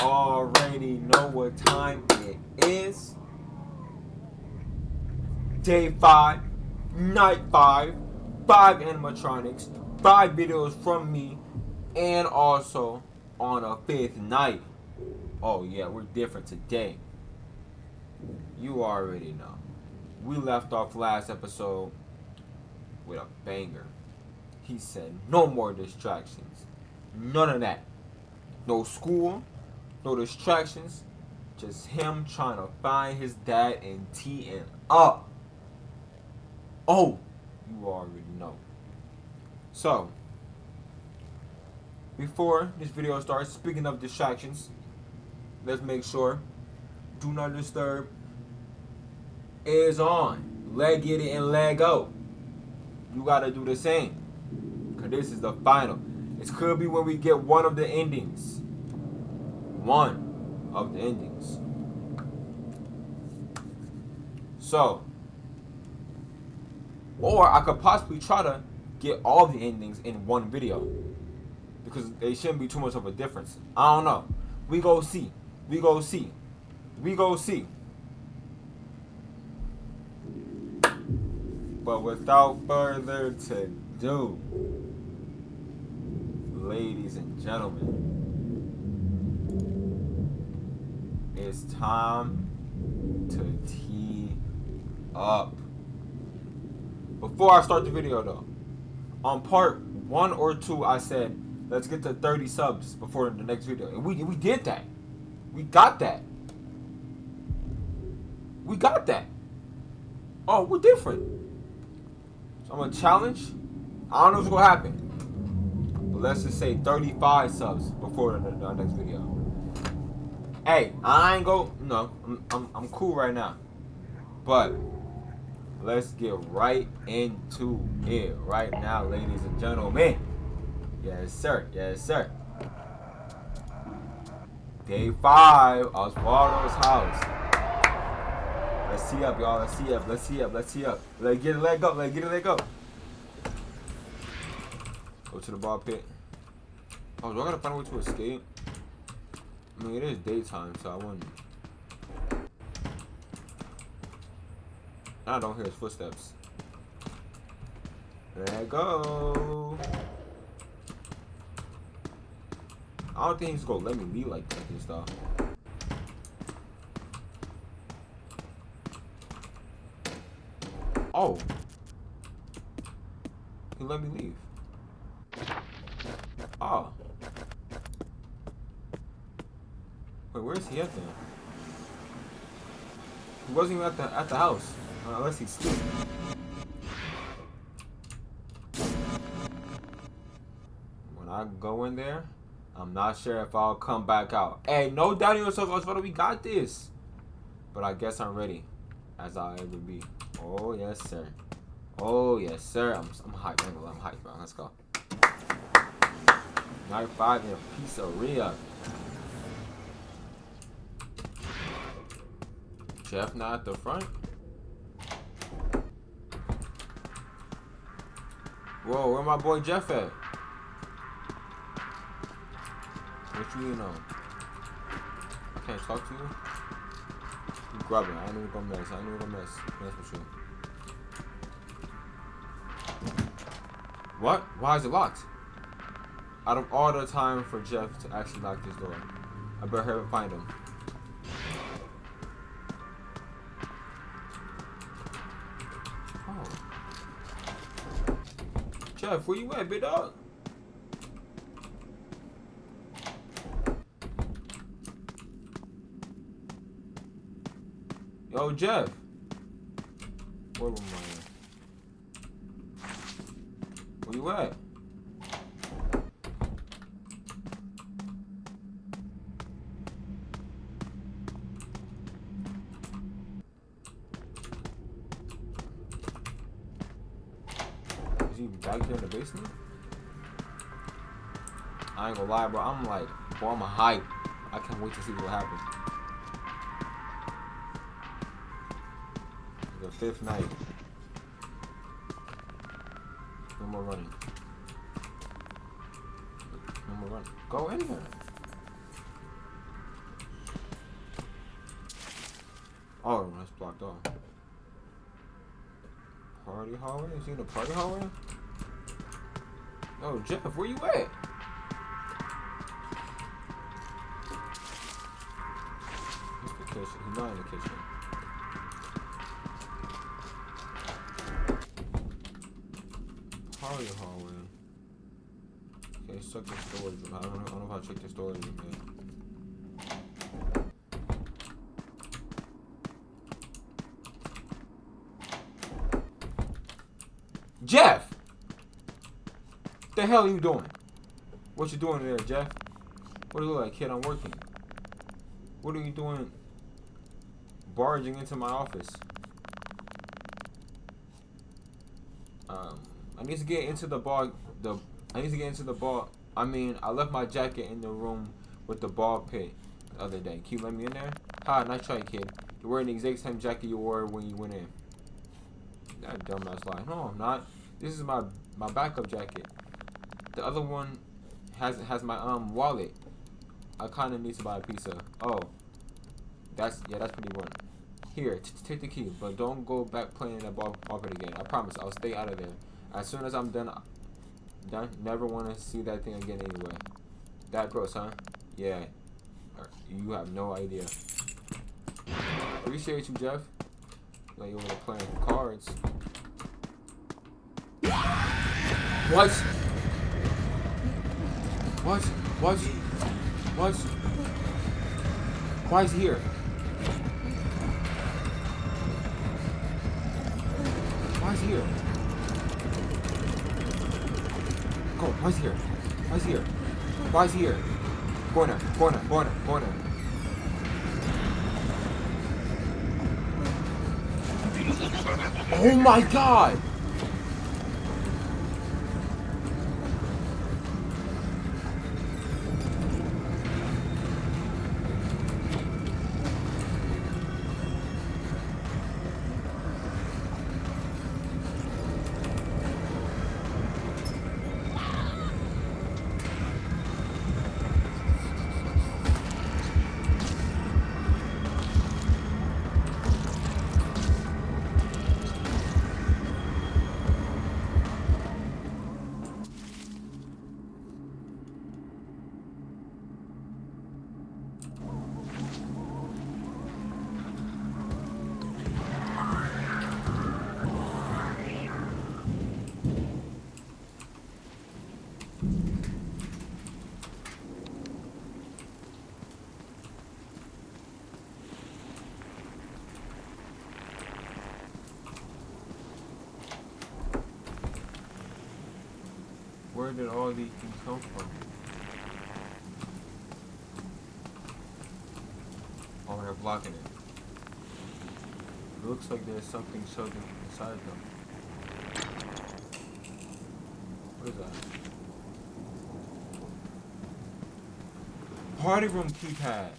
already know what time it is. Day 5, night 5, 5 animatronics, 5 videos from me, and also on a 5th night. Oh yeah, we're different today. You already know. We left off last episode with a banger. He said no more distractions. None of that. No school, no distractions. Just him trying to find his dad and teeing up. Oh, you already know. So, before this video starts, speaking of distractions, let's make sure Do Not Disturb is on. Leg it and leg go. You gotta do the same. Cause this is the final. It could be when we get one of the endings. One of the endings. So, or I could possibly try to get all the endings in one video. Because they shouldn't be too much of a difference. I don't know. We go see. We go see. We go see. But without further ado, ladies and gentlemen, it's time to tee up. Before I start the video though, on part 1 or 2 I said let's get to 30 subs before the next video. And we did that. We got that. We got that. Oh, we're different. So I'm gonna challenge. I don't know what's gonna happen. But let's just say 35 subs before the next video. Hey, I ain't go. No, I'm cool right now. But let's get right into it right now, ladies and gentlemen. Yes, sir. Yes, sir. Day 5, Osvaldo's house. Let's see up, y'all. Let's see up. Let's see up. Let's see up. Let's get it let go. Let's get it let go. Go to the ball pit. Oh, do I gotta find a way to escape? I mean, it is daytime, so I wouldn't. I don't hear his footsteps. Let go. I don't think he's gonna let me leave like that and stuff. Oh. He let me leave. Oh. Wait, where's he at then? He wasn't even at the house. Unless he's asleep. When I go in there, I'm not sure if I'll come back out. Hey, no doubting yourself, Osvaldo. We got this. But I guess I'm ready, as I'll ever be. Oh yes, sir. Oh yes, sir. I'm hyped. I'm hyped, bro. Let's go. Night 5 in a pizzeria. Jeff not at the front. Whoa, where my boy Jeff at? What you know? I can't talk to you? You grab it. I ain't even gonna mess. I ain't even gonna mess with you. What? Why is it locked? Out of all the time for Jeff to actually lock this door, I better hurry and find him. Oh. Jeff, where you at, big dog? Yo, Jeff. Where am I? Where you at? Is he back there in the basement? I ain't gonna lie, bro. I'm like, bro, I'm hype. I can't wait to see what happens. The 5th night. No more running. No more running. Go in there. Oh, that's blocked off. Party hallway? Is he in the party hallway? Oh, Jeff, where you at? He's in the kitchen. He's not in the kitchen. Party hallway. Okay, check the storage room. I don't know how to check the storage room yet. Jeff! What the hell are you doing? What you doing there, Jeff? What do you look like, kid? I'm working. What are you doing barging into my office? I need to get into the ball. I mean, I left my jacket in the room with the ball pit the other day. Can you let me in there? Hi, nice try, kid. You're wearing the exact same jacket you wore when you went in. That dumbass lie. No, I'm not. This is my backup jacket. The other one has my wallet. I kind of need to buy a pizza. Oh, that's pretty one. Here, take the key, but don't go back playing that ball pit again. I promise, I'll stay out of there. As soon as I'm done, never want to see that thing again anyway. That gross, huh? Yeah. You have no idea. Appreciate you, Jeff. Like you were playing cards. What? What? What? What? Why is he here? Why is he here? Go, why is he here? Why is he here? Why is he here? Corner. Oh my god! Where did all these things come from? Oh, they're blocking it. It looks like there's something shoved inside them. What is that? Party room keypad.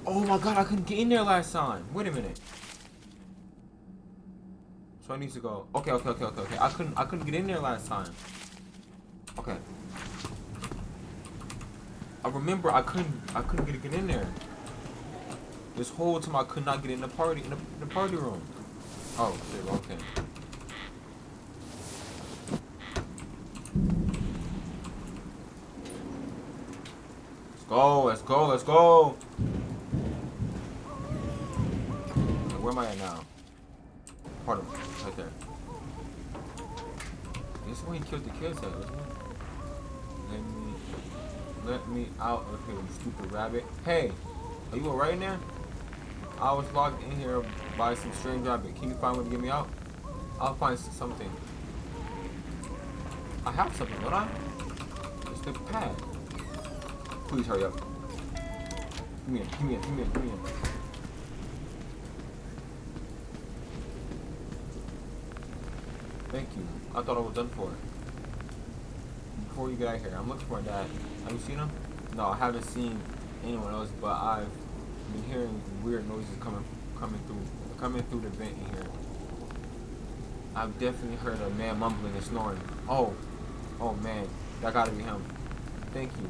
Oh my god, I couldn't get in there last time. Wait a minute. So I need to go. Okay. I couldn't get in there last time. Okay. I remember I couldn't get in there. This whole time I could not get in the party room. Oh shit, okay. Let's go. Where am I at now? Pardon, right there. This is where he killed the kids at, isn't it? Let me out of here, you stupid rabbit. Hey, are you alright in there? I was locked in here by some strange rabbit. Can you find one to get me out? I'll find something. I have something, don't I? It's the pad. Please hurry up. Give me in. Thank you. I thought I was done for. Before you get out here, I'm looking for Dad. Have you seen him? No, I haven't seen anyone else, but I've been hearing weird noises coming through the vent in here. I've definitely heard a man mumbling and snoring. Oh man, that gotta be him. Thank you.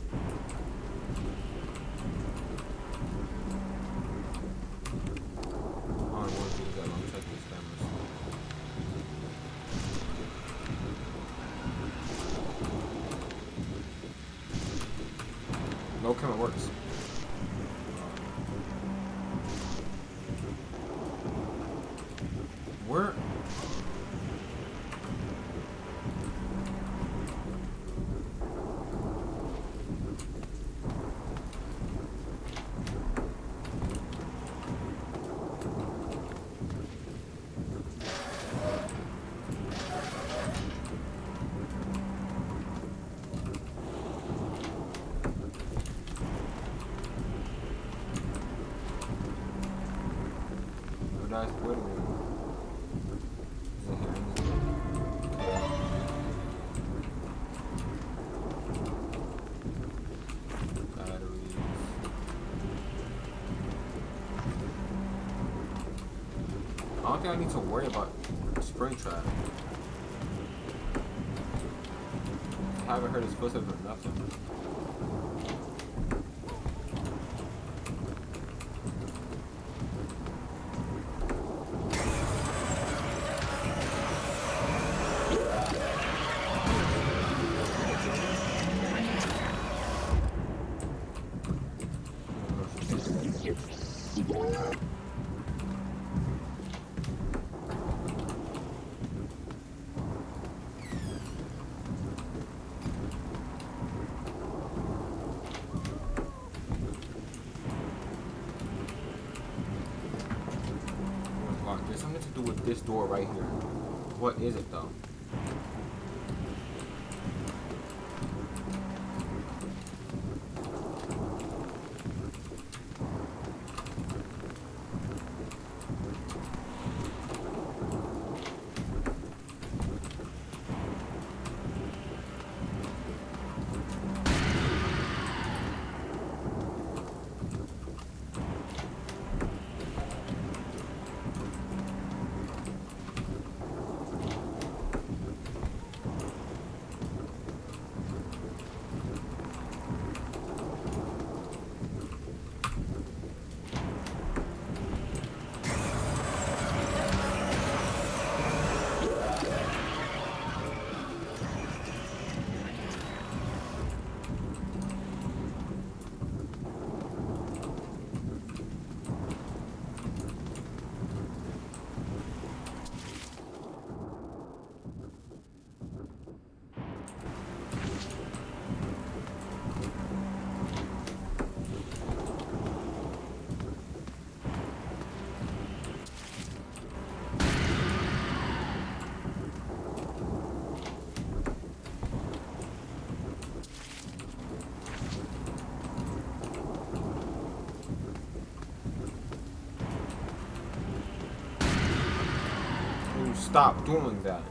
No camera works. Where? Nice. Wait a minute. Is it here? Batteries. I don't think I need to worry about spring trap. I haven't heard his footsteps or nothing. There's something to do with this door right here. What is it though? Stop doing that.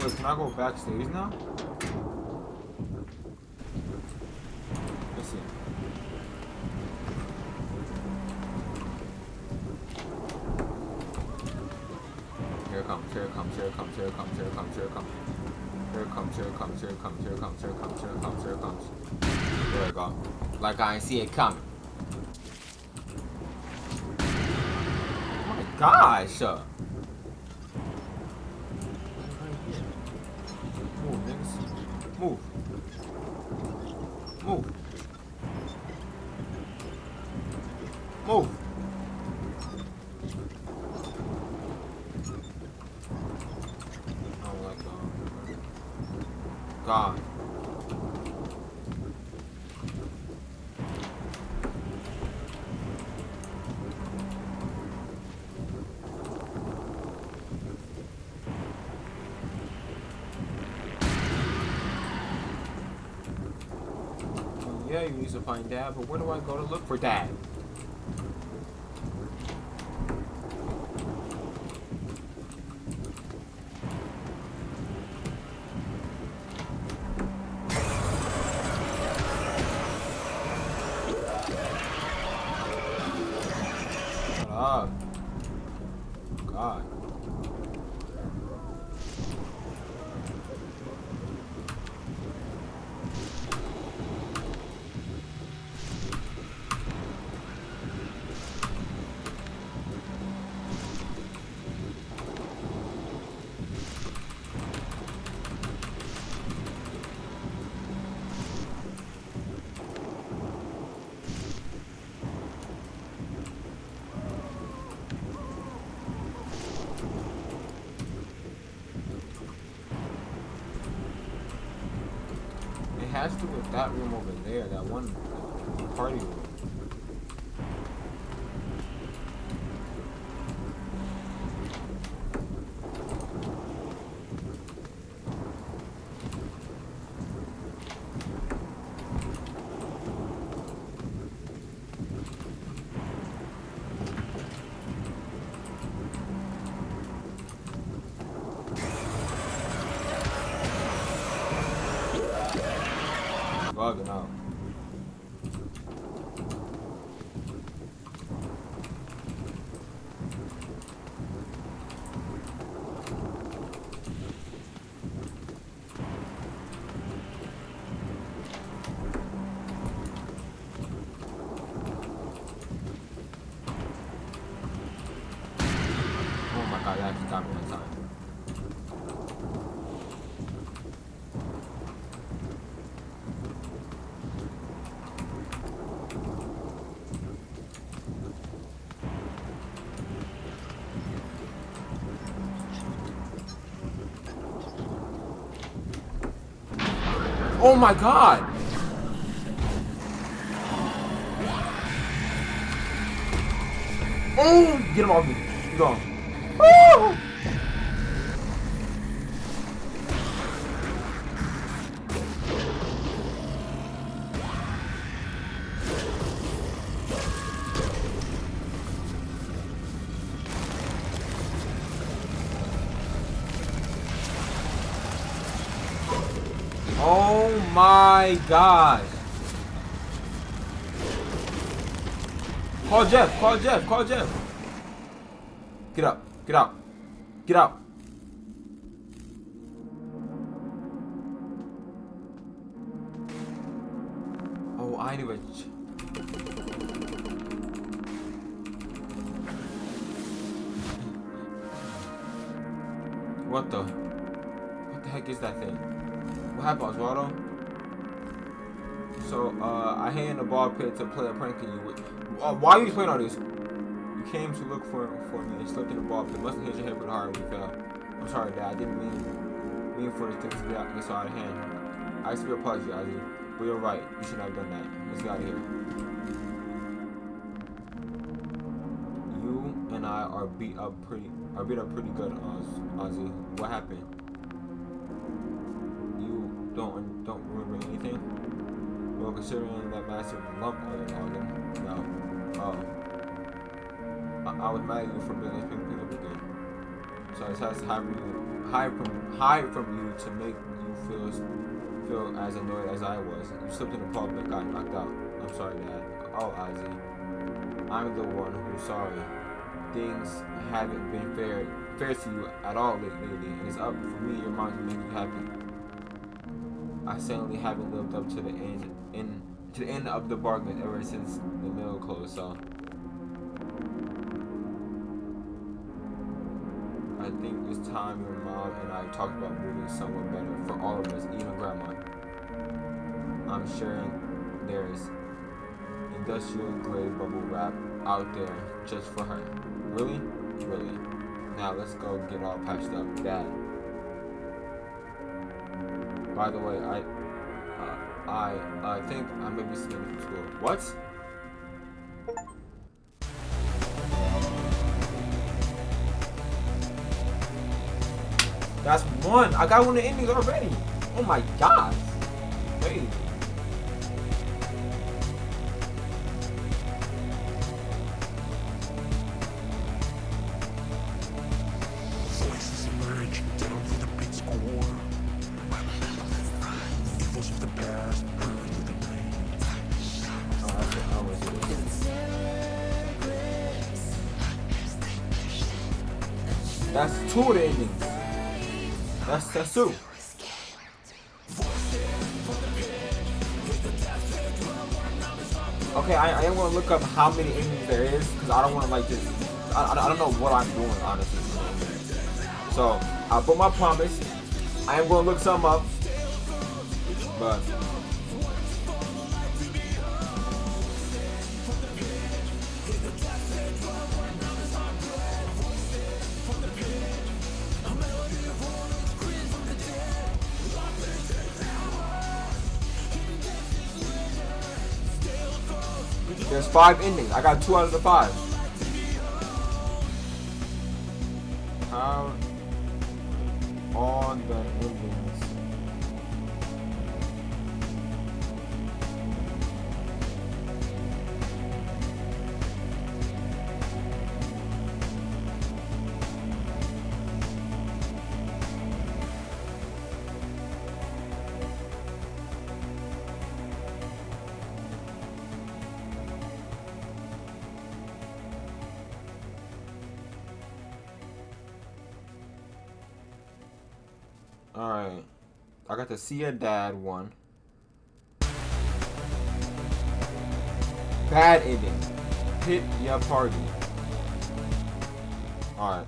Wait, can I go backstage now? Let's see. Here it comes, here it comes, here it comes, here it comes, here it comes, here it comes. Here it comes, here it comes, here it comes, here it comes, here it comes, here it comes, here it comes. There we go. Like I ain't see it coming. Oh my gosh! Move, niggas. Move. Move. Move. Oh, like, God. Yeah, you need to find Dad, but where do I go to look for Dad? Shut up. God. It has to be with that room over there, that one party room. Bugging out. Oh my god, that actually got me one time. Oh my god! Oh! Get him off me. Get on. Woo! Oh my gosh. Call Jeff, call Jeff, call Jeff. Get up, get out, get out. Oh, I knew it. What the heck is that thing? What happened, Oswaldo? So, I hid in the ball pit to play a prank on you. Why are you playing all this? You came to look for me and slipped in the ball pit. Must have hit your head pretty hard when you fell. I'm sorry, Dad. I didn't mean for this thing to get so out of hand. I still apologize, Ozzy. But you're right. You shouldn't have done that. Let's get out of here. You and I are beat up pretty good, Ozzy. What happened? You don't remember anything? Well, considering that massive lump on your noggin, no. I was mad at you for being pink again. So I decided to hide from you to make you feel as annoyed as I was. You slipped in the pub and got knocked out. I'm sorry, Dad. Oh, Ozzy. I'm the one who's sorry. Things haven't been fair to you at all lately, and it's up for me, your mom, to make you happy. I certainly haven't lived up to the end of the bargain ever since the mill closed, so I think it's time your mom and I talked about moving somewhere better for all of us, even Grandma. I'm sure there's industrial grade bubble wrap out there just for her. Really? Really. Now let's go get all patched up. Dad. By the way, I think I may be skipping from school. What? That's one. I got one of the endings already. Oh my god. Wait. That's two of the endings. That's two. Okay, I am gonna look up how many endings there is because I don't want to like just. I don't know what I'm doing honestly. So I put my promise. I am gonna look some up, but. There's 5 endings. I got 2 out of the 5. Count on the endings. Alright. I got the See Your Dad one. Bad ending. Hit your party. Alright.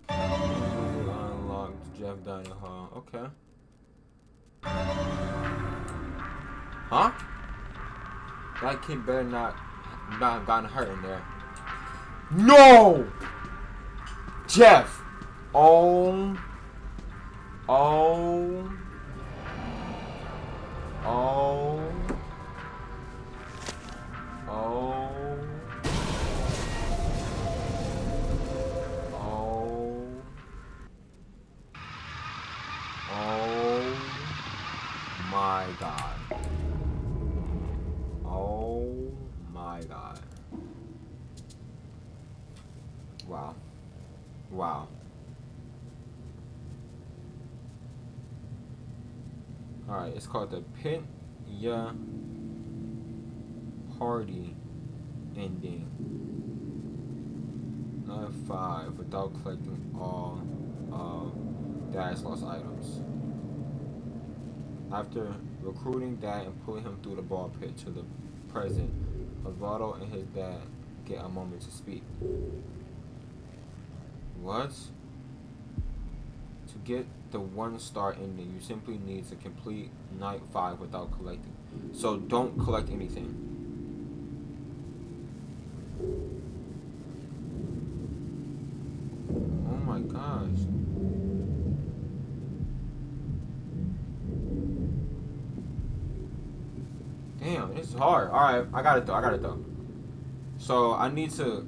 Unlocked Jeff Dining Hall. Okay. Huh? That kid better not have gotten hurt in there. No! Jeff! Oh. Oh. Oh. Oh. Oh. Oh my God. Oh my God. Wow. Wow. Alright, it's called the Pit Ya Party ending. 5 without collecting all of Dad's lost items. After recruiting Dad and pulling him through the ball pit to the present, Osvaldo and his dad get a moment to speak. What? To get the 1-star ending, you simply need to complete night 5 without collecting. So don't collect anything. Oh my gosh. Damn, this is hard. Alright, I got it though. So I need to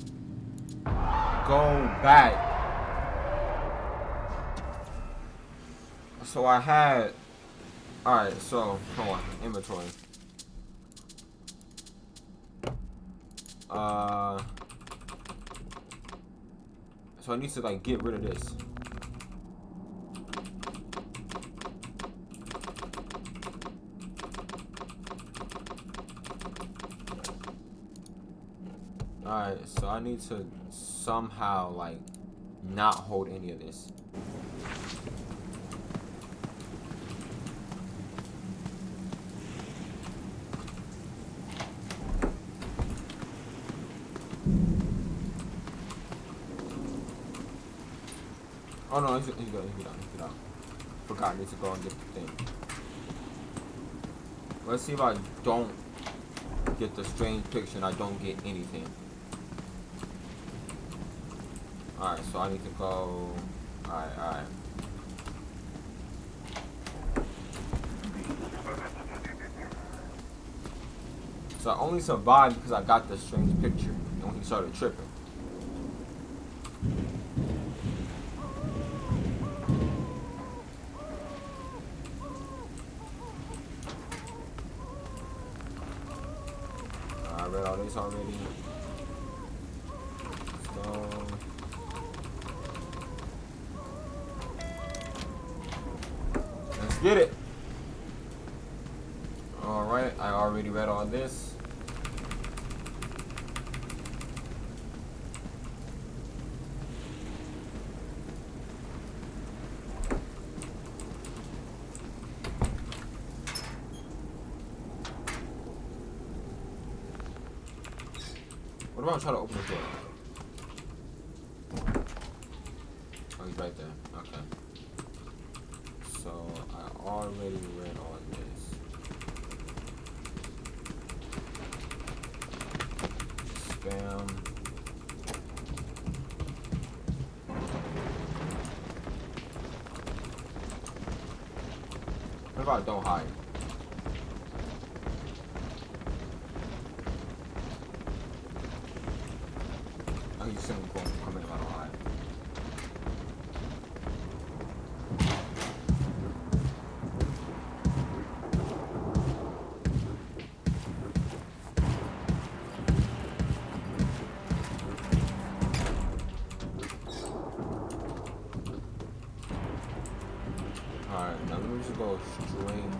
go back. So I had. Alright, so hold on. Inventory. So I need to like get rid of this. Alright, so I need to somehow like not hold any of this. Oh no, he's out. Forgot, I need to go and get the thing. Let's see if I don't get the strange picture and I don't get anything. Alright, so I need to go. Alright. So I only survived because I got the strange picture and when he started tripping. I read all this already. So let's get it. Alright, I already read all this. What about I try to open the door? Oh, he's right there. Okay. So I already read all this. Spam. What about don't hide? Oh, he's saying come in about don't hide. Alright, now let me just go straight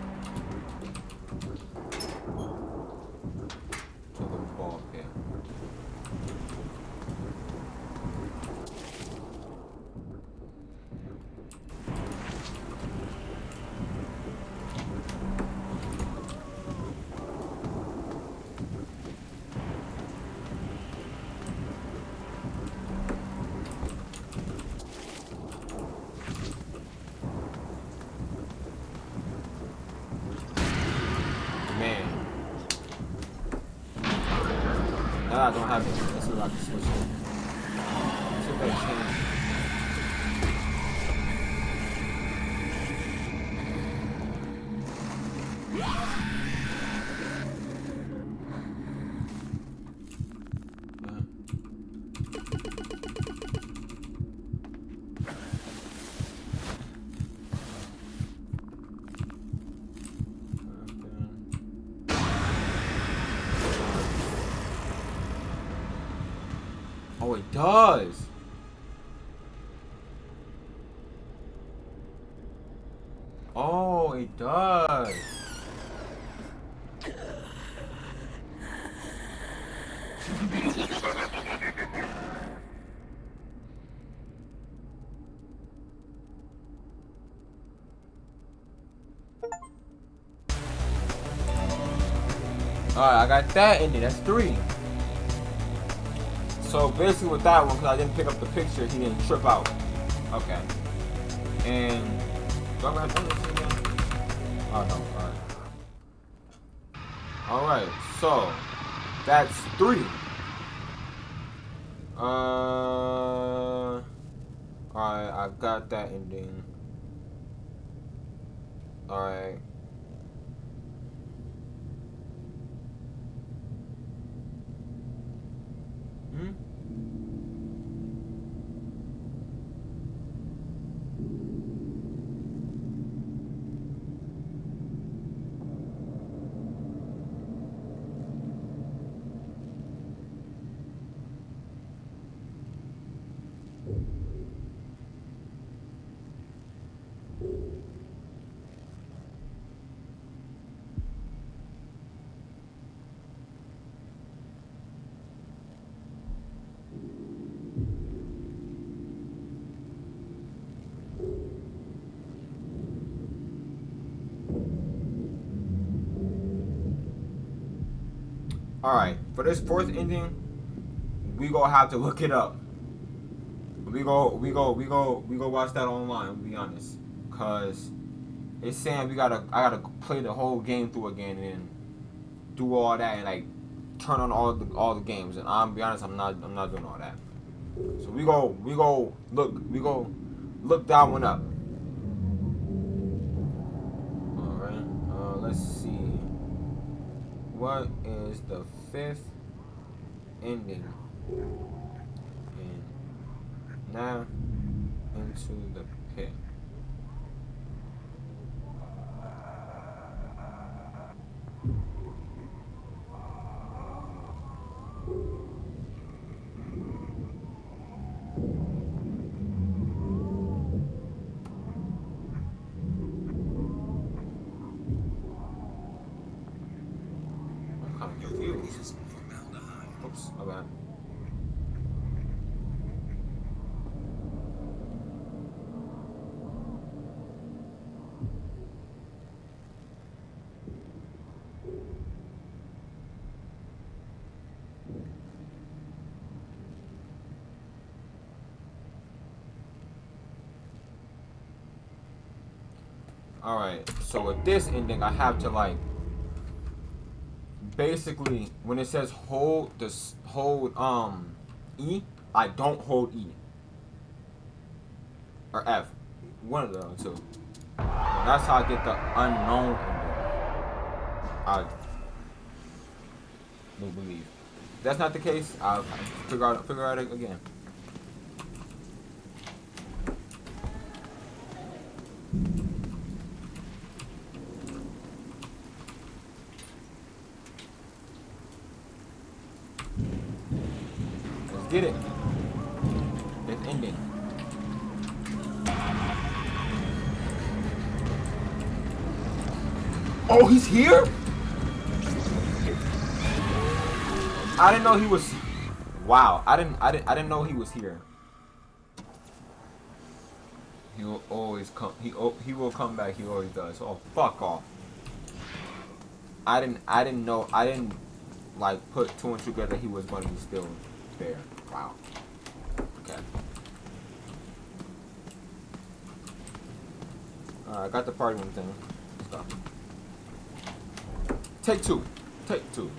to the ball pit. Man. Now I don't have it. Let's see if I can switch it. Let's see if that changes. Oh, it does. Oh, it does. Alright, I got that in there. That's 3. So basically with that one, because I didn't pick up the picture, he didn't trip out. Okay. And do I have to do this again? Oh no, alright. Alright, so that's 3. Alright, I got that ending. Alright. Alright, for this 4th ending, we gonna have to look it up. We go watch that online, to be honest. Cause it's saying I gotta play the whole game through again and do all that and like turn on all the games, and I'm be honest, I'm not doing all that. So we go look that one up. Alright, let's see. What is the 5th ending? And now into the pit. I'm kind of confused. Oops, my bad. Alright, so with this ending, I have to like basically when it says hold E, I don't hold E or F, one of the other two. That's how I get the unknown ending. I do believe. If that's not the case, I'll figure out it again. Let's get it. It's ending. Oh, he's here? I didn't know he was. Wow, I didn't know he was here. He will always come. He will come back. He always does. Oh, fuck off. I didn't know. I didn't like put two and two together. He was going to be still there. Wow. Okay. I got the party room thing. Let's go. Take two. Take two.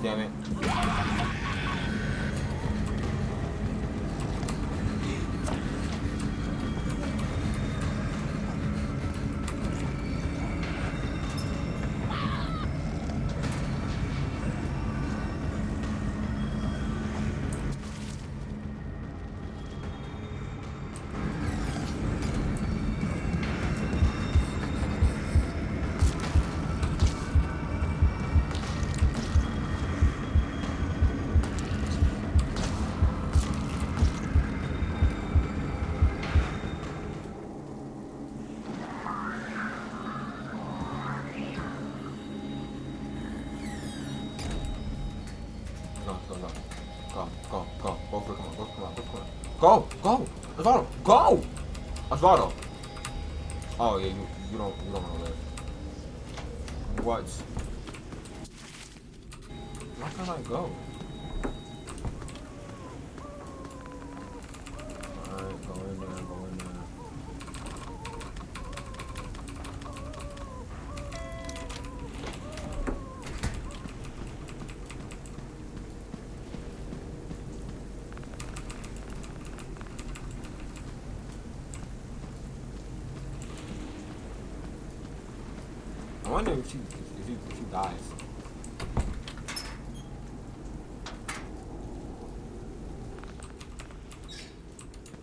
Damn it. Go, go, Osvaldo, go, Osvaldo. Oh yeah, you don't want to live. What? Why can't I go? Alright, go in there, go in there. I wonder if she dies.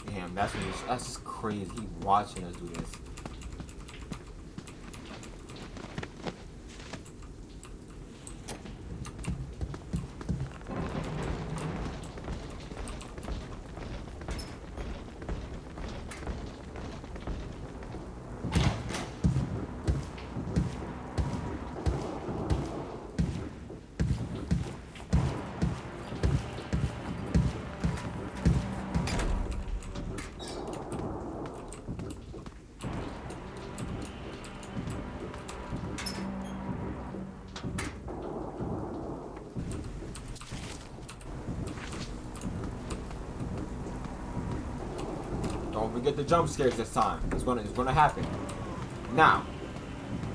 Damn, that's crazy. He's watching us do this. Don't forget the jump scares this time. It's gonna happen. Now.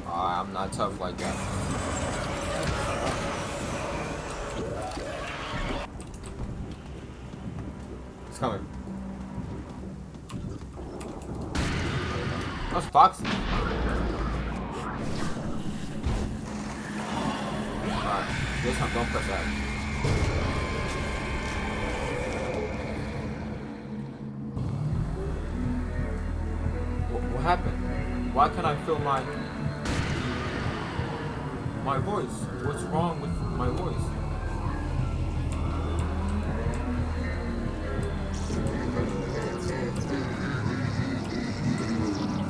I'm not tough like that. It's coming. That's Foxy. Alright. This time, don't press that. What happened? Why can't I feel my voice? What's wrong with my voice?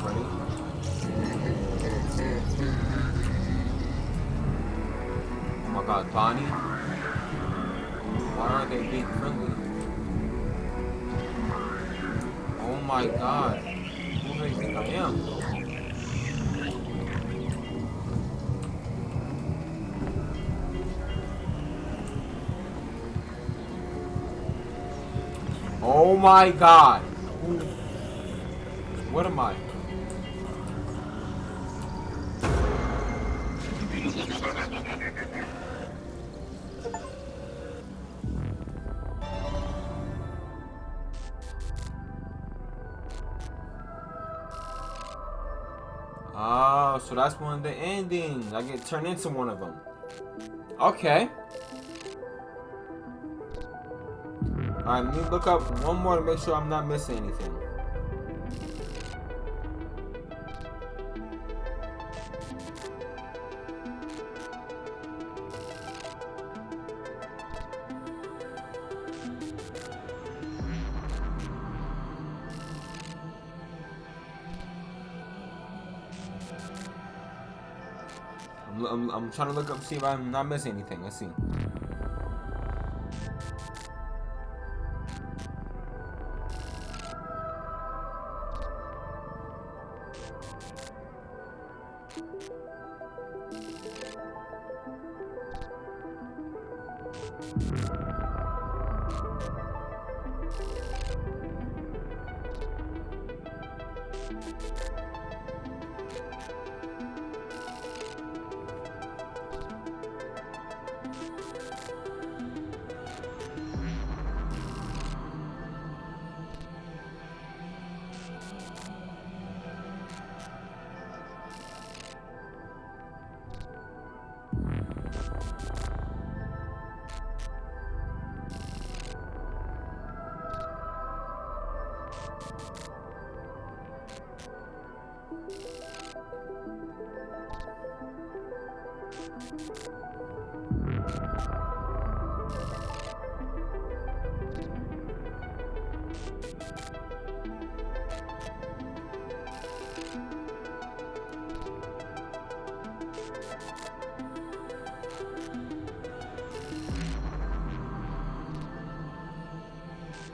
Ready? Oh my God, Bonnie? Why aren't they being friendly? Oh my God. Who do they think I am? Oh my god. What am I? Oh, so that's one of the endings. I get turned into one of them. Okay. Alright, let me look up one more to make sure I'm not missing anything. I'm trying to look up, see if I'm not missing anything. Let's see.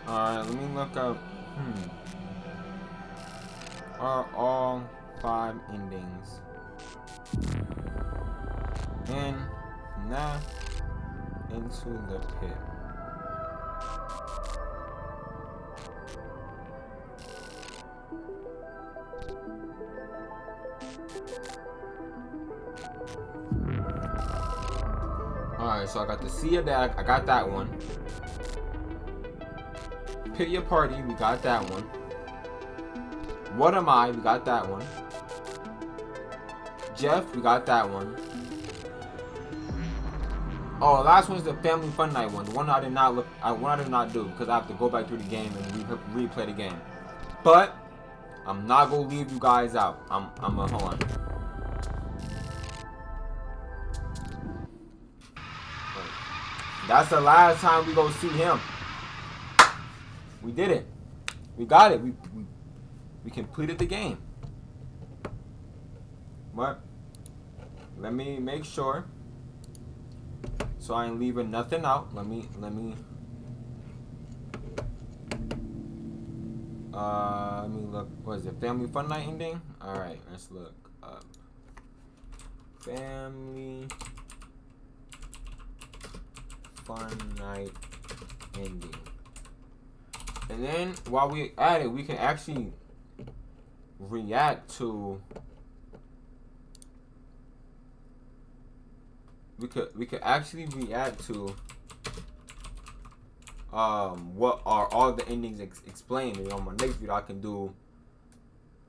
Alright, let me look up. Are all 5 endings in FNAF Into the Pit? Alright, so I got the See of that. I got that one. Pit Your Party, we got that one. What Am I? We got that one. Jeff, we got that one. Oh, the last one's the Family Fun Night one. The one I did not look. One I did not do because I have to go back through the game and replay the game. But I'm not gonna leave you guys out. I'm gonna hold on. That's the last time we gonna see him. We did it. We got it. We completed the game. But let me make sure so I ain't leaving nothing out. Let me look. What is it? Family Fun Night ending? Alright, let's look up. Family Fun Night ending. And then while we at it, we can actually react to we could actually react to what are all the endings explained. And on my next video I can do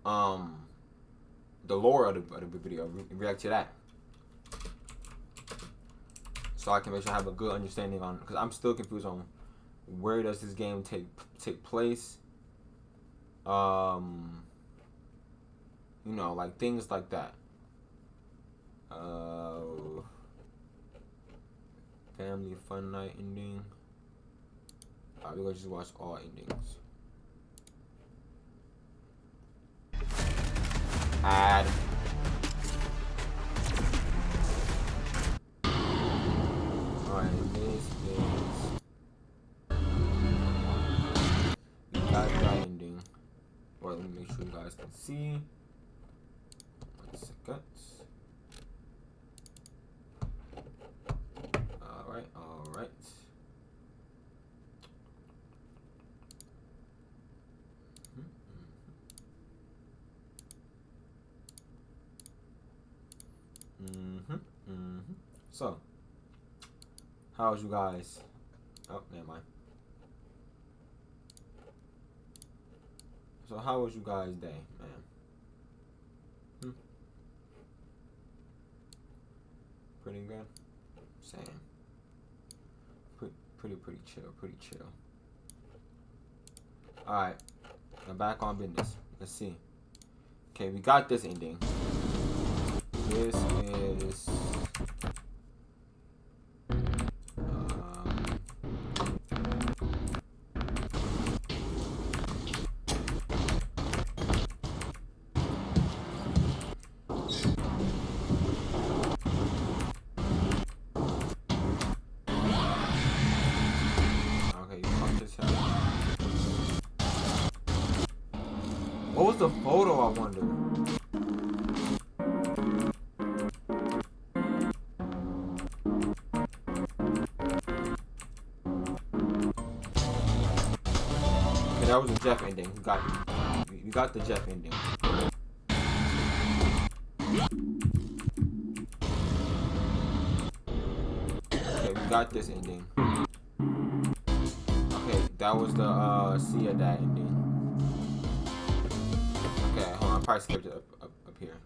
the lore of the video, react to that, so I can make sure I have a good understanding on, because I'm still confused on where does this game take place, you know, like things like that. Family Fun Night ending. Alright, we're gonna just watch all endings. Add. Alright, this is you got that ending. Or let me make sure you guys can see. 1 second. Alright. So, how was you guys? Oh, never mind. So, how was you guys' day, man? Pretty good. Same. Pretty chill. Pretty chill. All right, now back on business. Let's see. Okay, we got this ending. This is. Okay, you punch his head. What was the photo, I wonder? Okay, that was the Jeff ending. We got the Jeff ending. Okay, we got this ending. Okay, that was the Sia Dad ending. Okay, hold on, I probably skipped it up here.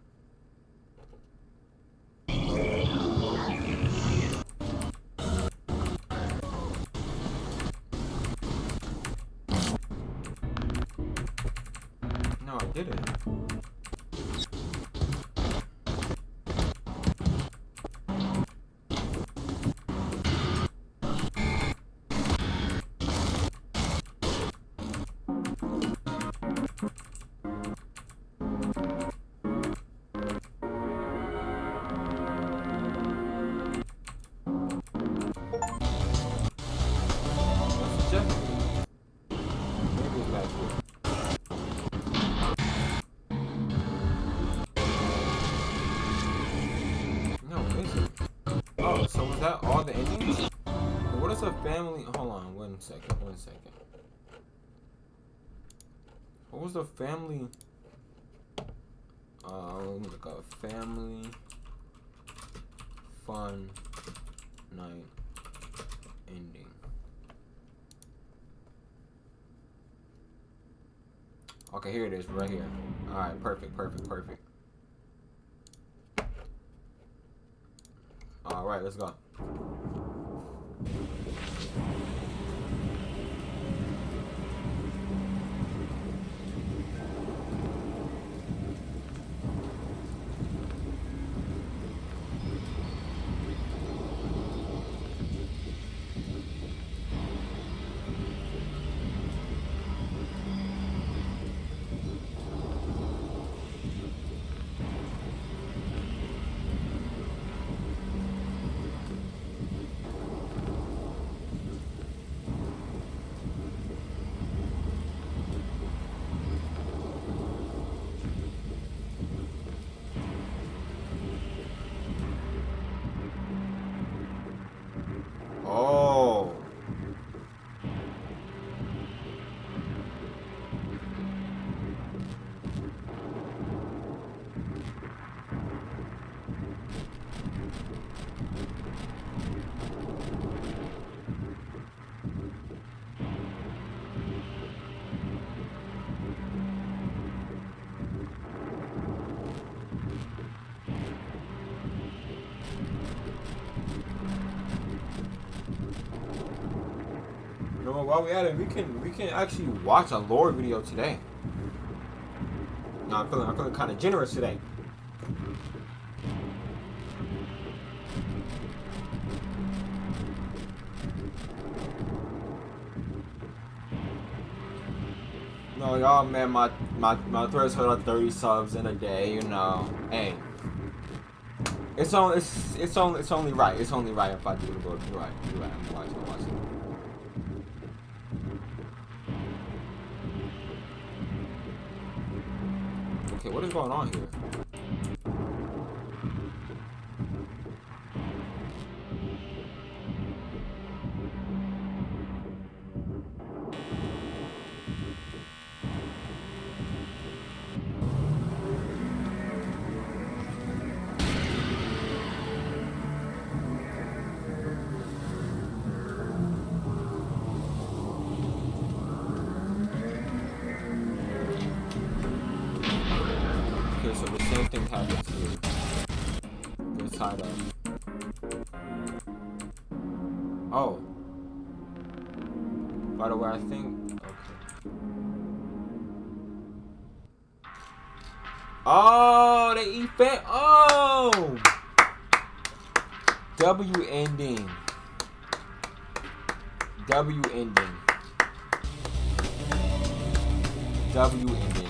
No, I didn't. Oh, so was that all the endings? What is a family? Hold on, 1 second. What was the family? Let me look up. Family fun night ending. Okay, here it is, right here. All right, perfect. All right, let's go. Oh. You know what, while we at it, we can actually watch a lore video today. No, I'm feeling kind of generous today. No, y'all, man, my threshold of 30 subs in a day. You know, hey, it's only right. It's only right if I do the lore. You're right. I'm watching. Okay, what is going on here? thing happens here. Gets tied up. Oh. By the way, I think. Okay. Oh, they eat fat. Oh. W ending. W ending. W ending.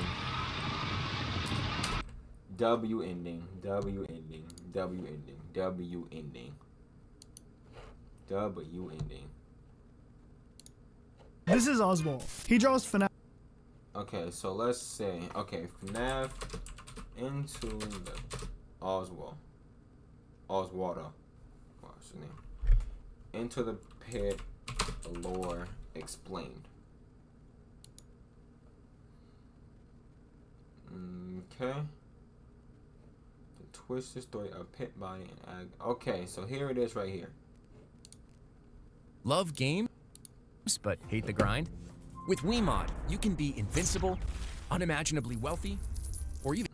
W ending. W ending. W ending. W ending. W ending. This is Oswald. He draws FNAF. Okay, so let's say, okay, FNAF into the Oswald. Oswaldo. What's his name? Into the pit, lore explained. Okay. The twisted story of Pit Body and Ag. Okay, so here it is right here. Love games, but hate the grind? With WeMod, you can be invincible, unimaginably wealthy, or even...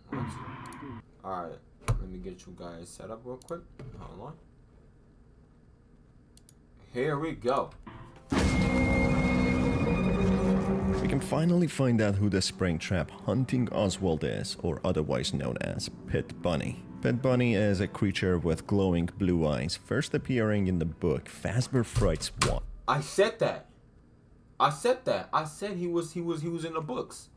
Alright, let me get you guys set up real quick. Hold on. Here we go. We can finally find out who the Springtrap hunting Oswald is, or otherwise known as Pit Bunny. Pit Bunny is a creature with glowing blue eyes, first appearing in the book Fazbear Frights 1. I said that. I said he was in the books.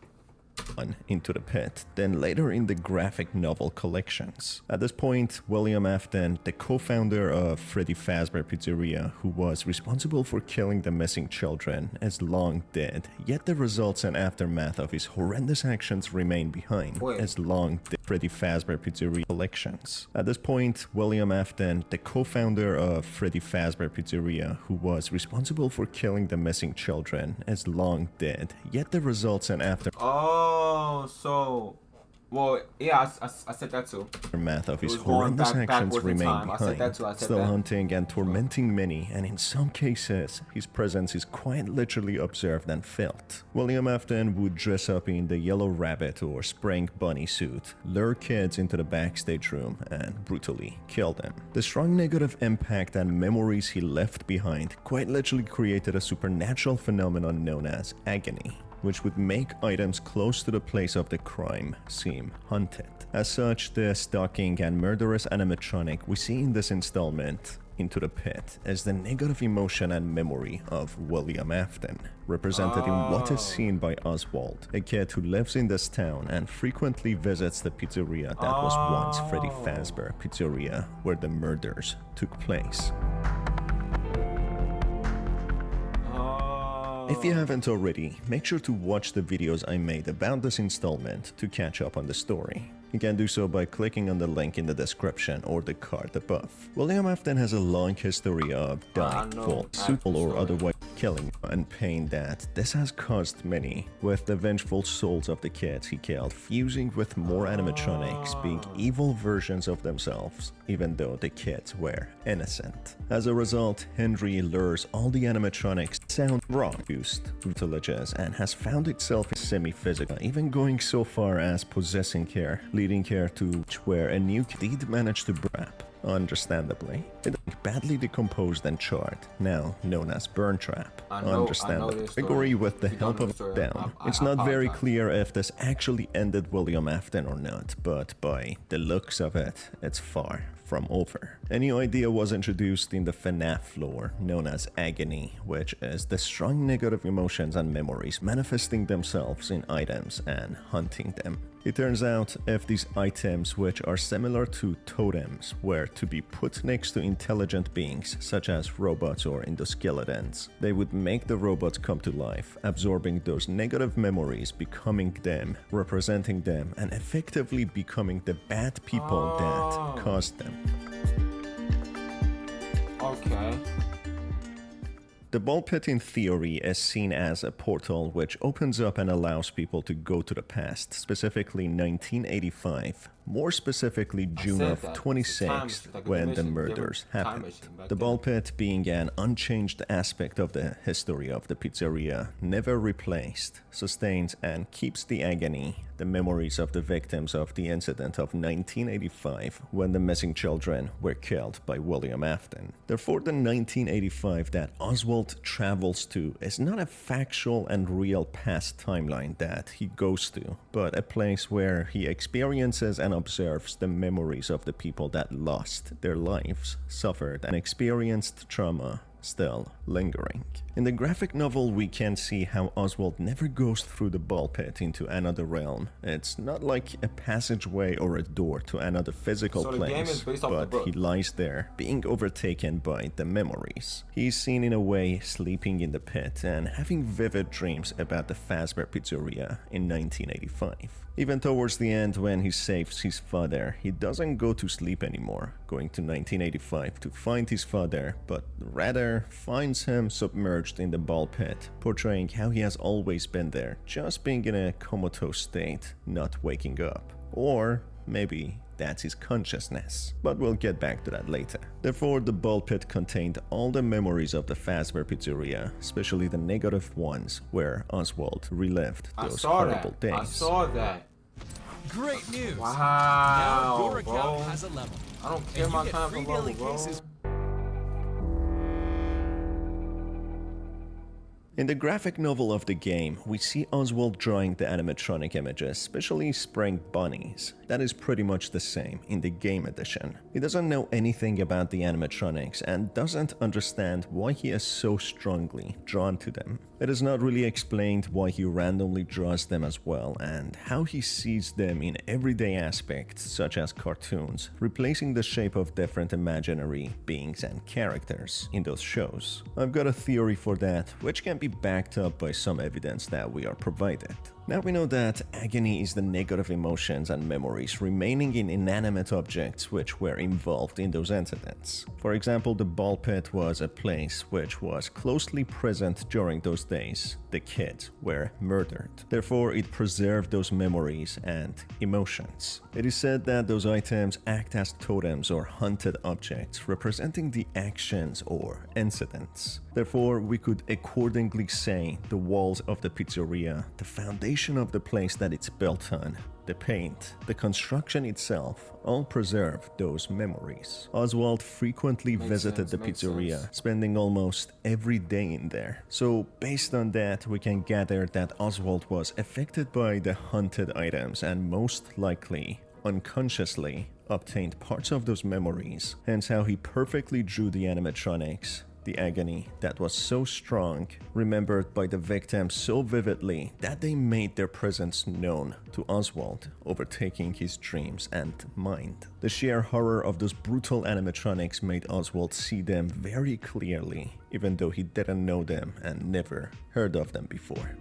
Into the Pit, then later in the graphic novel collections. At this point, William Afton, the co-founder of Freddy Fazbear Pizzeria, who was responsible for killing the missing children, is long dead, yet the results and aftermath of his horrendous actions remain behind, as long dead Freddy Fazbear Pizzeria collections. At this point, William Afton, the co-founder of Freddy Fazbear Pizzeria, who was responsible for killing the missing children, is long dead, yet the results and Oh, so, well, yeah, I said that too. Aftermath of his horrendous actions remain behind, still hunting and tormenting many, and in some cases, his presence is quite literally observed and felt. William Afton would dress up in the Yellow Rabbit or Spring Bunny suit, lure kids into the backstage room, and brutally kill them. The strong negative impact and memories he left behind quite literally created a supernatural phenomenon known as agony, which would make items close to the place of the crime seem haunted. As such, the stalking and murderous animatronic we see in this installment, Into the Pit, is the negative emotion and memory of William Afton, represented in what is seen by Oswald, a kid who lives in this town and frequently visits the pizzeria that was once Freddy Fazbear Pizzeria, where the murders took place. If you haven't already, make sure to watch the videos I made about this installment to catch up on the story. You can do so by clicking on the link in the description or the card above. William Afton has a long history of dying, suitable or otherwise killing and pain that this has caused many, with the vengeful souls of the kids he killed fusing with more animatronics being evil versions of themselves, even though the kids were innocent. As a result, Henry lures all the animatronics sound raw, used villages, and has found itself semi-physical, even going so far as possessing her, leading her to where a new kid managed to wrap. Understandably, it badly decomposed and charred, now known as Burn Trap. Understandably, Gregory with the help of down. It's not very clear if this actually ended William Afton or not, but by the looks of it, it's far from over. A new idea was introduced in the FNAF lore, known as agony, which is the strong negative emotions and memories manifesting themselves in items and hunting them. It turns out, if these items, which are similar to totems, were to be put next to intelligent beings, such as robots or endoskeletons, they would make the robots come to life, absorbing those negative memories, becoming them, representing them, and effectively becoming the bad people that caused them. Okay. The ball pit in theory is seen as a portal which opens up and allows people to go to the past, specifically 1985, more specifically June said of that. 26th, Like a when the dimension, murders different time happened. machine back The then. ball pit, being an unchanged aspect of the history of the pizzeria, never replaced, sustains and keeps the agony, the memories of the victims of the incident of 1985 when the missing children were killed by William Afton. Therefore, the 1985 that Oswald travels to is not a factual and real past timeline that he goes to, but a place where he experiences and observes the memories of the people that lost their lives, suffered, and experienced trauma still lingering. In the graphic novel, we can see how Oswald never goes through the ball pit into another realm. It's not like a passageway or a door to another physical So the game place, is based off the but book. he lies there, being overtaken by the memories. He's seen in a way sleeping in the pit and having vivid dreams about the Fazbear Pizzeria in 1985. Even towards the end, when he saves his father, he doesn't go to sleep anymore, going to 1985 to find his father, but rather finds him submerged in the ball pit, portraying how he has always been there, just being in a comatose state, not waking up. Or maybe that's his consciousness, but we'll get back to that later. Therefore, the ball pit contained all the memories of the Fazbear Pizzeria, especially the negative ones where Oswald relived those horrible days. I saw that. Great news! Now Wow, your bro. account has a level. I don't care And you my get time free for daily bro. cases. In the graphic novel of the game, we see Oswald drawing the animatronic images, especially spring bunnies. That is pretty much the same in the game edition. He doesn't know anything about the animatronics and doesn't understand why he is so strongly drawn to them. It is not really explained why he randomly draws them as well, and how he sees them in everyday aspects such as cartoons, replacing the shape of different imaginary beings and characters in those shows. I've got a theory for that, which can be backed up by some evidence that we are provided. Now we know that agony is the negative emotions and memories remaining in inanimate objects which were involved in those incidents. For example, the ball pit was a place which was closely present during those days. The kids were murdered. Therefore, it preserved those memories and emotions. It is said that those items act as totems or haunted objects representing the actions or incidents. Therefore, we could accordingly say the walls of the pizzeria, the foundation of the place that it's built on, the paint, the construction itself, all preserve those memories. Oswald frequently visited the pizzeria, spending almost every day in there. So based on that, we can gather that Oswald was affected by the haunted items and most likely, unconsciously, obtained parts of those memories, hence how he perfectly drew the animatronics. The agony that was so strong, remembered by the victims so vividly that they made their presence known to Oswald, overtaking his dreams and mind. The sheer horror of those brutal animatronics made Oswald see them very clearly, even though he didn't know them and never heard of them before.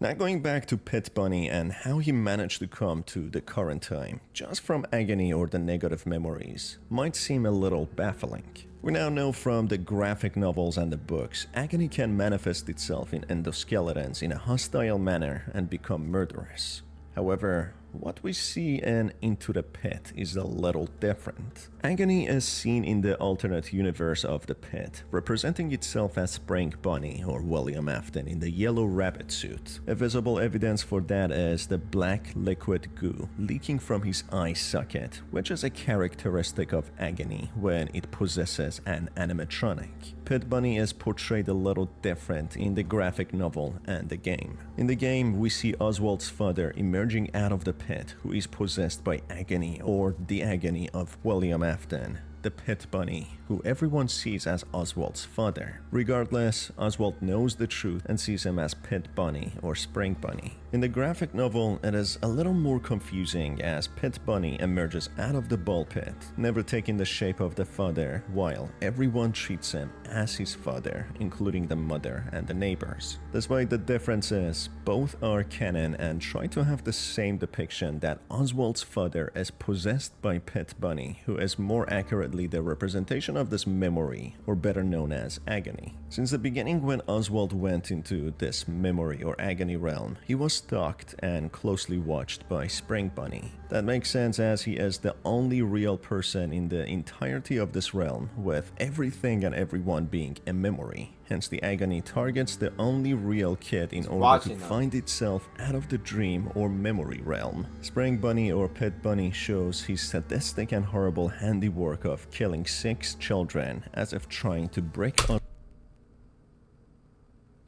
Now going back to Pit Bunny and how he managed to come to the current time, just from agony or the negative memories, might seem a little baffling. We now know from the graphic novels and the books, agony can manifest itself in endoskeletons in a hostile manner and become murderous. However, what we see in Into the Pit is a little different. Agony is seen in the alternate universe of the pit, representing itself as Spring Bunny or William Afton in the yellow rabbit suit. A visible evidence for that is the black liquid goo leaking from his eye socket, which is a characteristic of agony when it possesses an animatronic. Pit Bunny is portrayed a little different in the graphic novel and the game. In the game, we see Oswald's father emerging out of the pit, who is possessed by agony or the agony of William Afton, the Pit Bunny, who everyone sees as Oswald's father. Regardless, Oswald knows the truth and sees him as Pit Bunny or Spring Bunny. In the graphic novel, it is a little more confusing as Pit Bunny emerges out of the ball pit, never taking the shape of the father, while everyone treats him as his father, including the mother and the neighbors. Despite the differences, both are canon and try to have the same depiction that Oswald's father is possessed by Pit Bunny, who is more accurately the representation of this memory, or better known as agony. Since the beginning when Oswald went into this memory or agony realm, he was stalked and closely watched by Spring Bunny. That makes sense as he is the only real person in the entirety of this realm, with everything and everyone being a memory. Hence the agony targets the only real kid in order to find itself out of the dream or memory realm. Spring Bunny or Pet Bunny shows his sadistic and horrible handiwork of killing 6 children as if trying to break up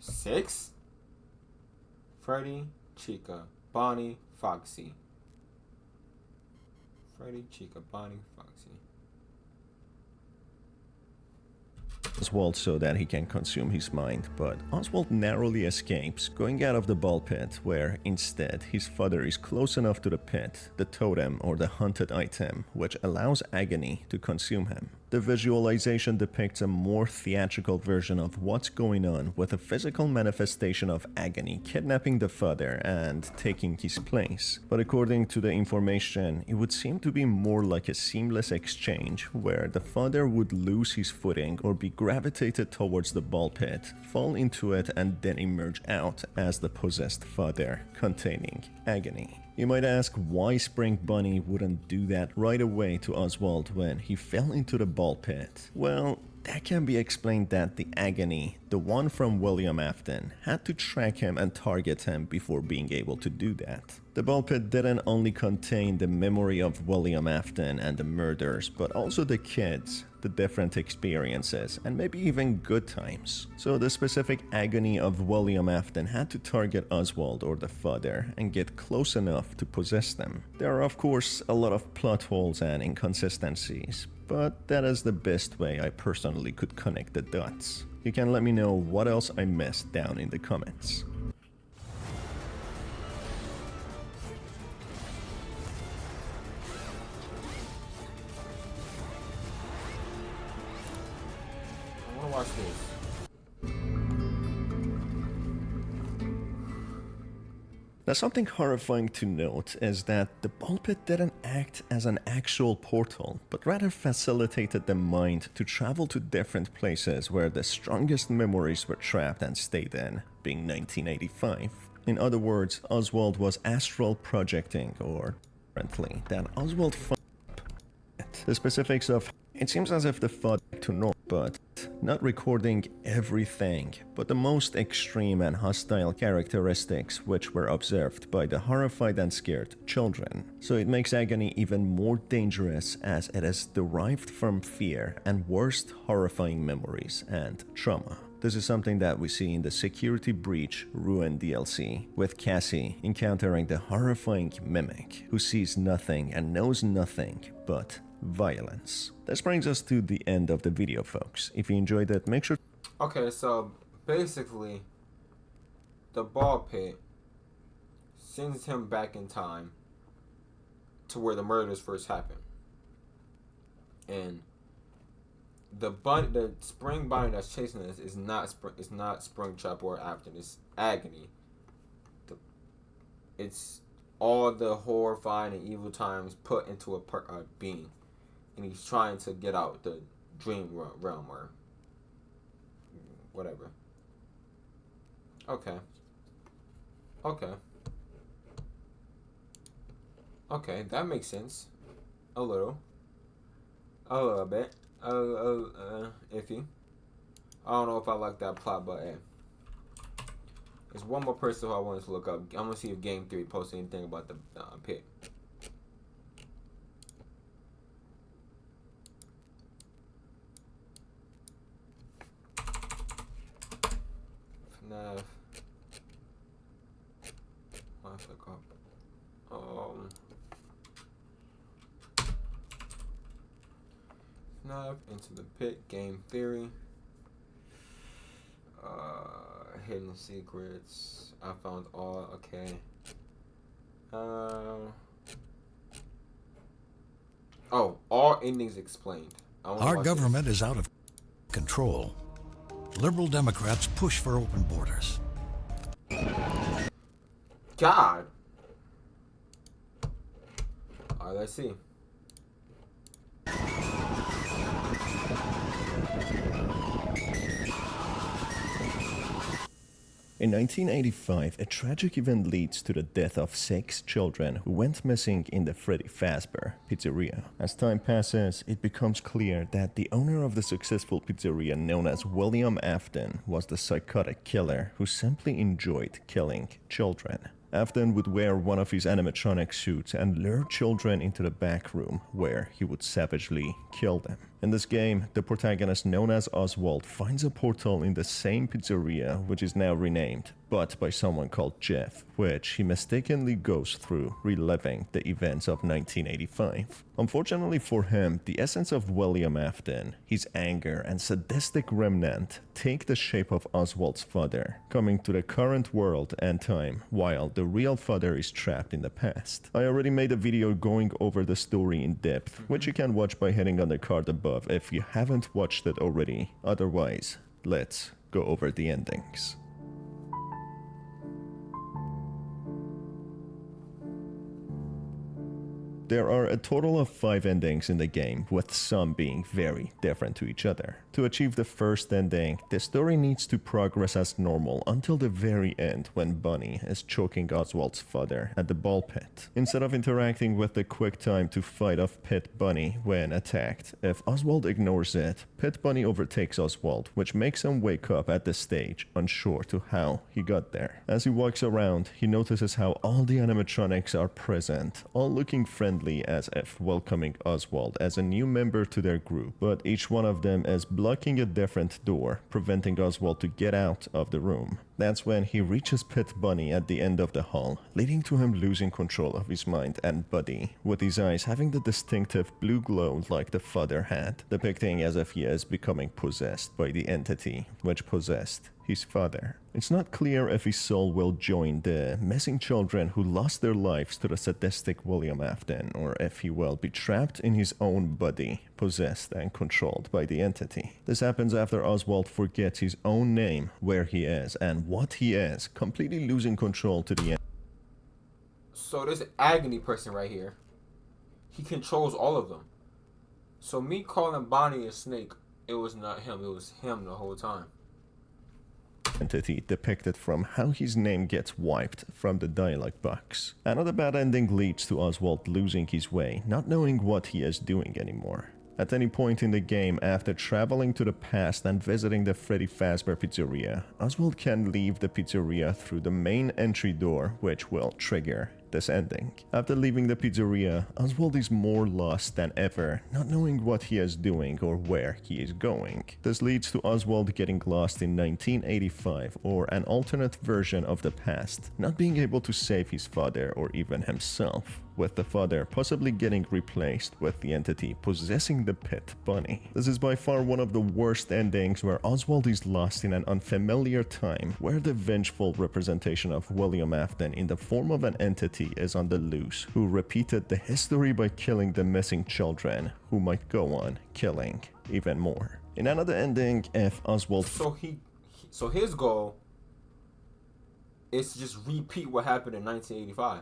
6? Freddy, Chica, Bonnie, Foxy. Freddy, Chica, Bonnie, Foxy. Oswald so that he can consume his mind, but Oswald narrowly escapes, going out of the ball pit, where instead his father is close enough to the pit, the totem or the hunted item, which allows agony to consume him. The visualization depicts a more theatrical version of what's going on, with a physical manifestation of agony kidnapping the father and taking his place. But according to the information, it would seem to be more like a seamless exchange, where the father would lose his footing or be gravitated towards the ball pit, fall into it and then emerge out as the possessed father, containing agony. You might ask why Spring Bunny wouldn't do that right away to Oswald when he fell into the ball pit. Well, that can be explained that the agony, the one from William Afton, had to track him and target him before being able to do that. The ball pit didn't only contain the memory of William Afton and the murders, but also the kids, the different experiences, and maybe even good times. So the specific agony of William Afton had to target Oswald or the father and get close enough to possess them. There are of course a lot of plot holes and inconsistencies, but that is the best way I personally could connect the dots. You can let me know what else I missed down in the comments. I wanna watch this. Now, something horrifying to note is that the ball pit didn't act as an actual portal, but rather facilitated the mind to travel to different places where the strongest memories were trapped and stayed in, being 1985. In other words, Oswald was astral projecting, or differently, than Oswald found the specifics of it seems as if the thought to know, but not recording everything, but the most extreme and hostile characteristics which were observed by the horrified and scared children. So it makes agony even more dangerous as it is derived from fear and worst horrifying memories and trauma. This is something that we see in the Security Breach Ruin DLC, with Cassie encountering the horrifying Mimic, who sees nothing and knows nothing but violence. This brings us to the end of the video, folks. If you enjoyed it, make sure... Okay, so basically, the ball pit sends him back in time to where the murders first happened. And the spring bunny that's chasing us is not Springtrap or Afton. It's agony. It's all the horrifying and evil times put into a being, and he's trying to get out the dream realm or whatever. Okay, that makes sense. A little bit. Iffy. I don't know if I like that plot, but hey. There's one more person who I wanted to look up. I'm gonna see if Game 3 posts anything about the pit. FNAF. I forgot. FNAF Into the Pit Game Theory. Hidden secrets. I found all. Okay. Oh, all endings explained. Our government is out of control. Liberal Democrats push for open borders. God. Alright, let's see. In 1985, a tragic event leads to the death of 6 children who went missing in the Freddy Fazbear pizzeria. As time passes, it becomes clear that the owner of the successful pizzeria known as William Afton was the psychotic killer who simply enjoyed killing children. Afton would wear one of his animatronic suits and lure children into the back room where he would savagely kill them. In this game, the protagonist known as Oswald finds a portal in the same pizzeria, which is now renamed, but by someone called Jeff, which he mistakenly goes through, reliving the events of 1985. Unfortunately for him, the essence of William Afton, his anger and sadistic remnant, take the shape of Oswald's father, coming to the current world and time, while the real father is trapped in the past. I already made a video going over the story in depth, which you can watch by hitting on the card above if you haven't watched it already. Otherwise, let's go over the endings. There are a total of 5 endings in the game, with some being very different to each other. To achieve the first ending, the story needs to progress as normal until the very end when Bunny is choking Oswald's father at the ball pit. Instead of interacting with the quick time to fight off Pit Bunny when attacked, if Oswald ignores it, Pit Bunny overtakes Oswald, which makes him wake up at the stage, unsure to how he got there. As he walks around, he notices how all the animatronics are present, all looking friendly as if welcoming Oswald as a new member to their group, but each one of them is blocking a different door, preventing Oswald to get out of the room. That's when he reaches Pit Bunny at the end of the hall, leading to him losing control of his mind and body, with his eyes having the distinctive blue glow like the father had, depicting as if he is becoming possessed by the entity which possessed his father. It's not clear if his soul will join the missing children who lost their lives to the sadistic William Afton, or if he will be trapped in his own body, possessed and controlled by the entity. This happens after Oswald forgets his own name, where he is, and what he is, completely losing control to the end. So this agony person right here, he controls all of them. So me calling Bonnie a snake, it was not him, it was him the whole time. Entity depicted from how his name gets wiped from the dialogue box. Another bad ending leads to Oswald losing his way, not knowing what he is doing anymore. At any point in the game, after traveling to the past and visiting the Freddy Fazbear pizzeria, Oswald can leave the pizzeria through the main entry door, which will trigger this ending. After leaving the pizzeria, Oswald is more lost than ever, not knowing what he is doing or where he is going. This leads to Oswald getting lost in 1985, or an alternate version of the past, not being able to save his father or even himself, with the father possibly getting replaced with the entity possessing the Pit Bunny. This is by far one of the worst endings, where Oswald is lost in an unfamiliar time, where the vengeful representation of William Afton in the form of an entity is on the loose, who repeated the history by killing the missing children, who might go on killing even more. In another ending, if Oswald... So his goal is to just repeat what happened in 1985.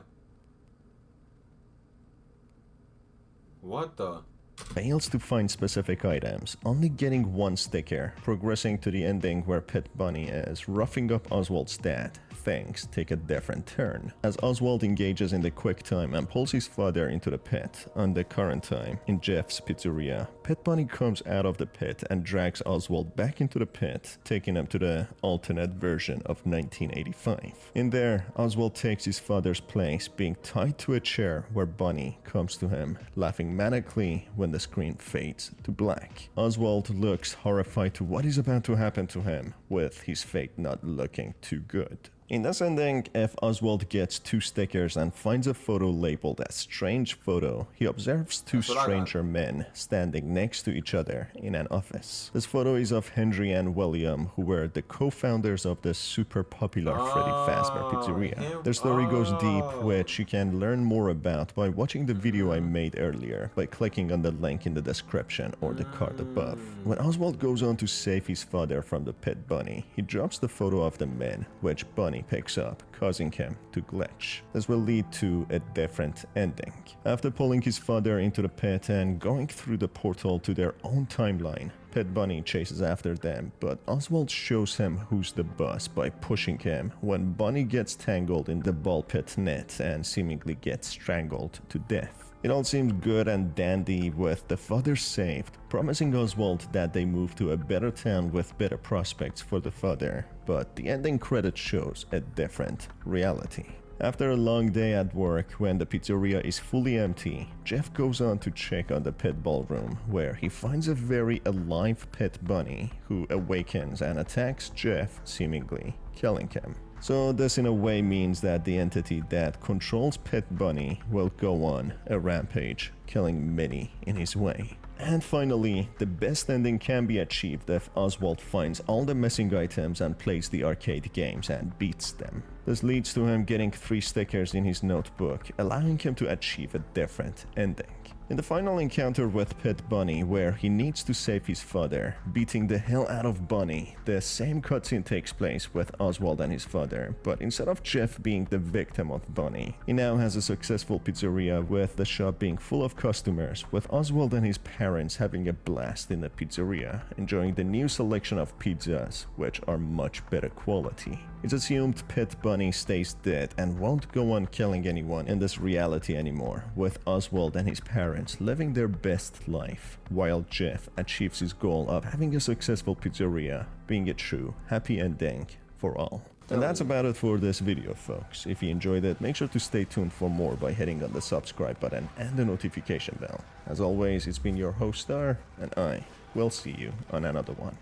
What the? fails to find specific items, only getting one sticker, progressing to the ending where Pit Bunny is roughing up Oswald's dad. Things take a different turn, as Oswald engages in the quick time and pulls his father into the pit. On the current time, in Jeff's pizzeria, Pit Bunny comes out of the pit and drags Oswald back into the pit, taking him to the alternate version of 1985. In there, Oswald takes his father's place, being tied to a chair where Bunny comes to him, laughing manically when the screen fades to black. Oswald looks horrified to what is about to happen to him, with his fate not looking too good. In this ending, if Oswald gets 2 stickers and finds a photo labeled as strange photo, he observes 2 stranger men standing next to each other in an office. This photo is of Henry and William, who were the co-founders of the super popular Freddy Fazbear Pizzeria. Their story goes deep, which you can learn more about by watching the video I made earlier by clicking on the link in the description or the card above. When Oswald goes on to save his father from the Pit Bunny, he drops the photo of the men, which Bunny Bunny picks up, causing him to glitch. This will lead to a different ending. After pulling his father into the pit and going through the portal to their own timeline, Pet Bunny chases after them, but Oswald shows him who's the boss by pushing him when Bunny gets tangled in the ball pit net and seemingly gets strangled to death. It all seems good and dandy with the father saved, promising Oswald that they move to a better town with better prospects for the father, but the ending credit shows a different reality. After a long day at work, when the pizzeria is fully empty, Jeff goes on to check on the pit ballroom, where he finds a very alive pet bunny who awakens and attacks Jeff, seemingly killing him. So this in a way means that the entity that controls Pet Bunny will go on a rampage, killing many in his way. And finally, the best ending can be achieved if Oswald finds all the missing items and plays the arcade games and beats them. This leads to him getting 3 stickers in his notebook, allowing him to achieve a different ending. In the final encounter with Pet Bunny, where he needs to save his father, beating the hell out of Bunny, the same cutscene takes place with Oswald and his father, but instead of Jeff being the victim of Bunny, he now has a successful pizzeria with the shop being full of customers, with Oswald and his parents having a blast in the pizzeria, enjoying the new selection of pizzas, which are much better quality. It's assumed Pet Bunny stays dead and won't go on killing anyone in this reality anymore, with Oswald and his parents living their best life, while Jeff achieves his goal of having a successful pizzeria, being a true happy ending for all. And that's about it for this video, folks. If you enjoyed it, make sure to stay tuned for more by hitting on the subscribe button and the notification bell. As always, it's been your host Star, and I will see you on another one.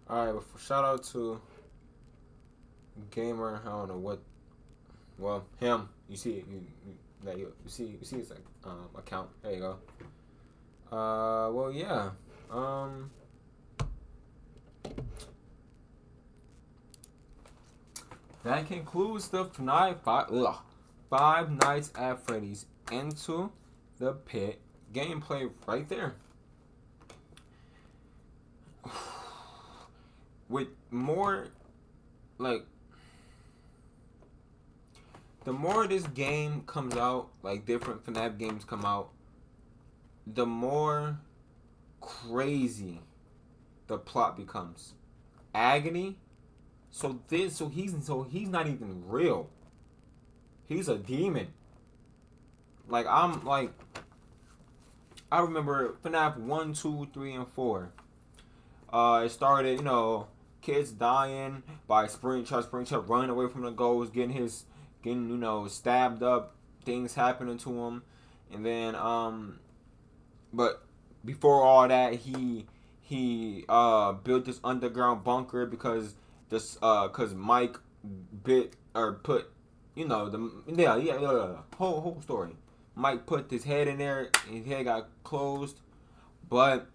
Alright, but shout out to Gamer, I don't know what, well, him, you see it, you see his account, there you go. Well, yeah, that concludes the FNAF Five Nights at Freddy's Into the Pit gameplay right there. With more, like, the more this game comes out, like different FNAF games come out, the more crazy the plot becomes. Agony. So he's not even real. He's a demon. Like I remember FNAF 1, 2, 3, and 4. It started, kids dying by Springtrap running away from the ghost, getting stabbed up, things happening to him, and then but before all that, he built this underground bunker because Mike whole story. Mike put his head in there, and his head got closed, but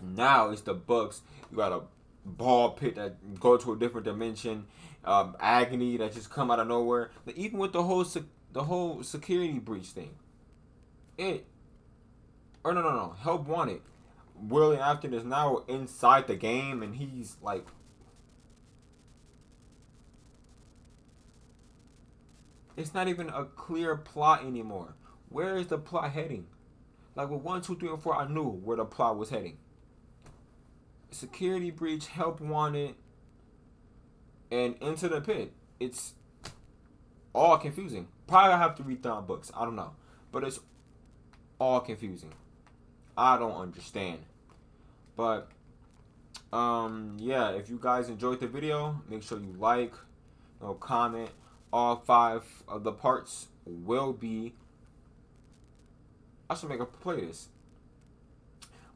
now it's the books. You got a ball pit that go to a different dimension, agony that just come out of nowhere. But even with the whole security breach thing, help wanted. William Afton is now inside the game, and he's like, it's not even a clear plot anymore. Where is the plot heading? Like with 1, 2, 3, and 4, I knew where the plot was heading. Security breach, help wanted, and Into the Pit. It's all confusing. Probably I have to read down books. I don't know, but it's all confusing. I don't understand. But yeah, if you guys enjoyed the video, make sure you like, comment. All 5 of the parts will be. I should make a playlist.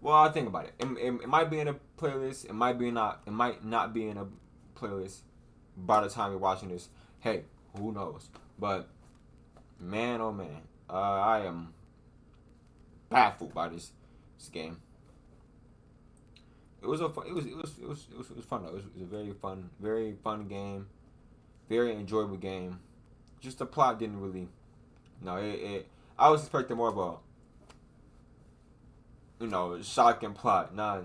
Well, I'll think about it. It might be in a playlist. It might not be in a playlist by the time you're watching this. Hey, who knows? But man, oh man, I am baffled by this game. It was fun though. It was a very fun game, very enjoyable game. Just the plot didn't really. No, I was expecting more of a, shocking plot, not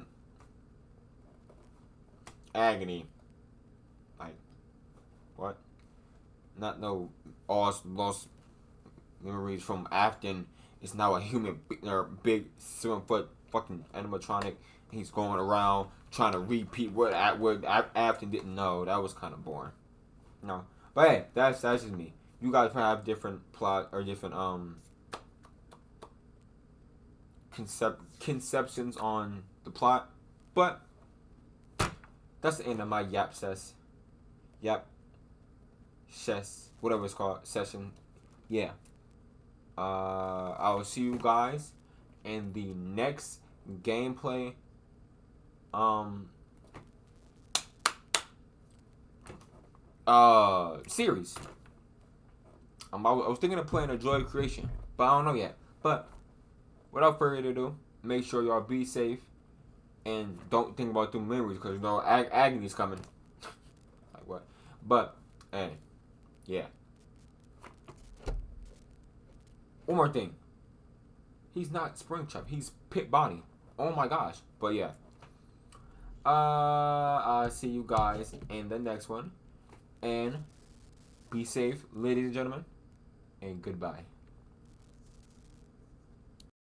agony. Like, not no all lost memories from Afton. Is now a human, or big 7-foot fucking animatronic. He's going around trying to repeat what Afton didn't know. That was kind of boring. No, but hey, that's just me. You guys probably have different plot or different conceptions on the plot, but that's the end of my yap whatever it's called, session. Yeah. I will see you guys in the next gameplay series. I was thinking of playing a Joy Creation, but I don't know yet. But without further ado, make sure y'all be safe and don't think about doing memories, because you know agony's coming. Like what? But hey, yeah. One more thing. He's not Springtrap. He's Pit Bonnie. Oh my gosh. But yeah. I'll see you guys in the next one. And be safe, ladies and gentlemen. And goodbye.